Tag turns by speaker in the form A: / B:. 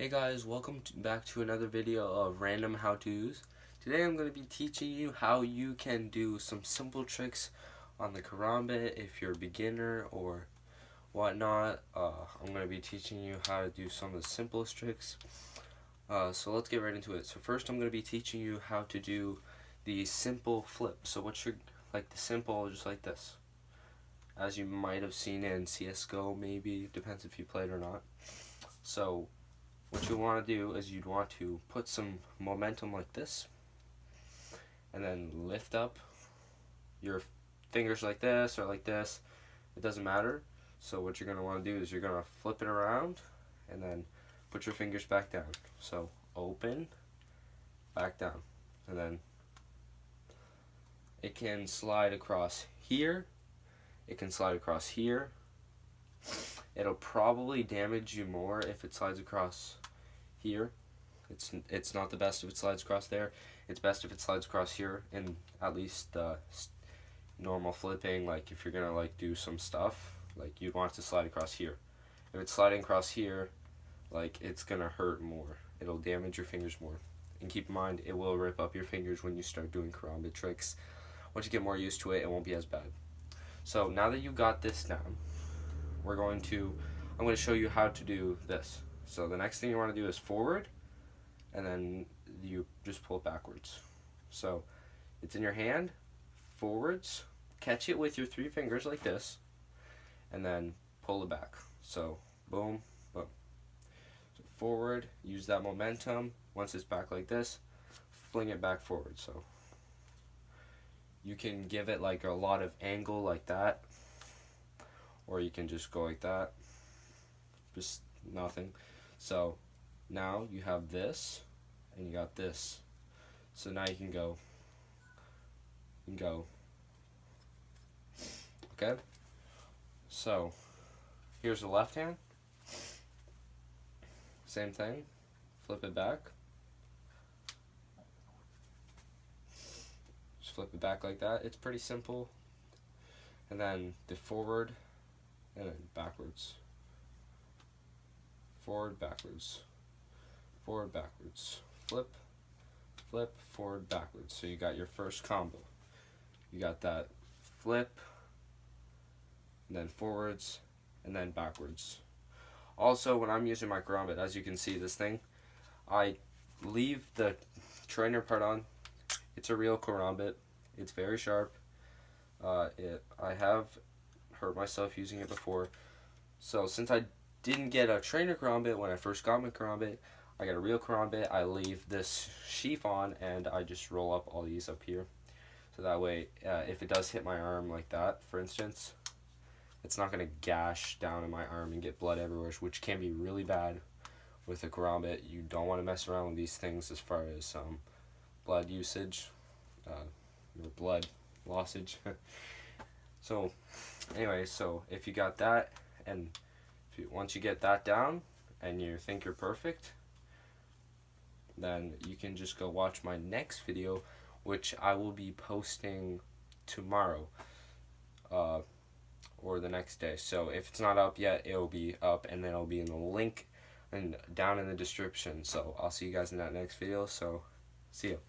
A: Hey guys, welcome back to another video of random how-tos. Today I'm going to be teaching you how you can do some simple tricks on the Karambit if you're a beginner or whatnot. I'm going to be teaching you how to do some of the simplest tricks. So let's get right into it. So first I'm going to be teaching you how to do the simple flip. So what you're like the simple, just like this. As you might have seen in CSGO, maybe, depends if you played or not. So what you want to do is you'd want to put some momentum like this and then lift up your fingers like this or like this. It doesn't matter. So what you're going to want to do is you're going to flip it around and then put your fingers back down. So open, back down, and then it can slide across here. It can slide across here. It'll probably damage you more if it slides across here. It's not the best if it slides across there. It's best if it slides across here, and at least normal flipping, like if you're gonna like do some stuff, like you'd want it to slide across here. If it's sliding across here, like it's gonna hurt more. It'll damage your fingers more. And keep in mind, it will rip up your fingers when you start doing Karambit tricks. Once you get more used to it, it won't be as bad. So now that you got this down, I'm going to show you how to do this. So the next thing you want to do is forward, and then you just pull it backwards. So it's in your hand, forwards, catch it with your 3 fingers like this, and then pull it back. So boom, boom. So forward, use that momentum. Once it's back like this, fling it back forward. So you can give it like a lot of angle like that, or you can just go like that, just nothing. So now you have this and you got this. So now you can go, okay? So here's the left hand, same thing, flip it back, just flip it back like that. It's pretty simple. And then the forward and then backwards, forward, backwards, forward, backwards, flip, flip, forward, backwards. So you got your first combo. You got that flip, and then forwards, and then backwards. Also, when I'm using my Karambit, as you can see this thing, I leave the trainer part on. It's a real Karambit. It's very sharp. I have hurt myself using it before. So since I didn't get a trainer Karambit when I first got my Karambit, I got a real Karambit. I leave this sheath on and I just roll up all these up here. So that way, if it does hit my arm like that, for instance, it's not going to gash down in my arm and get blood everywhere, which can be really bad with a Karambit. You don't want to mess around with these things as far as blood usage, or blood lossage. So anyway, so if you got that, and once you get that down and you think you're perfect, then you can just go watch my next video, which I will be posting tomorrow or the next day. So if it's not up yet, it will be up, and then it'll be in the link and down in the description. So I'll see you guys in that next video. So see you.